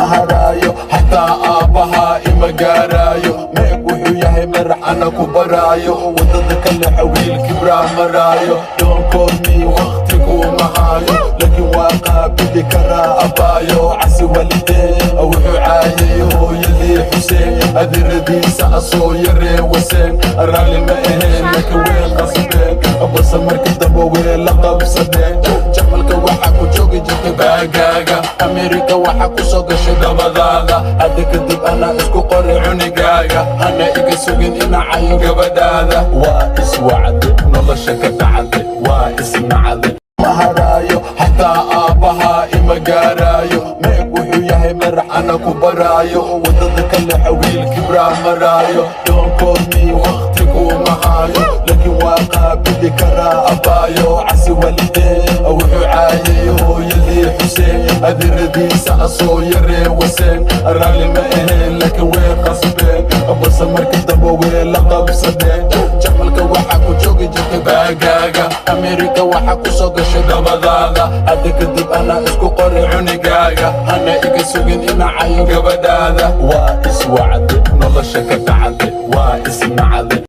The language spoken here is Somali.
harayo hataa aabaha ima gaarayo meeg wuxuu yahay marax ana ku baraayo wadada kale xawiil kibraa maraayo don't call me waqtiguma haayo laakiin waa qaabili karaa abaayo casi walidee wuxuu caayayo hooyadii xuseen adiradiisa asoo yaree waseen raalli ma aheen laka ween qasbeen base marka dambe wee la qabsadeen jamalka waxaa ku joogi jirtay baagaaga Amerika waxaa ku soo gashay dabadaada hadda kadib anaa isku qori cunigaaga hana iga sugin inacayo gabadhaada waa iswacde nolosha ka dhacde waa isnacde ma harayo hataa aabaha ima gaarayo meeg wuxuu yahay marax ana ku baraayo wadada kale xawiil kibraa maraayo don't call me waqtiguma haayo laakiin waa qaabili karaa abaayo casi walidee wuxuu caayayo hooyadii xuseen adiradiisa asoo yaree waseen raalli ma aheen laka wee qasbeen base marka dambe wee la qabsadeen jamalka waxaa ku joogi jirtay baagaaga Amerika waxaa ku soo gashay dabadaada hadda kadib anaa isku qori cunigaaga hana iga sugin inacayo gabadhaada waa iswacde nolosha ka dhacde waa isnacde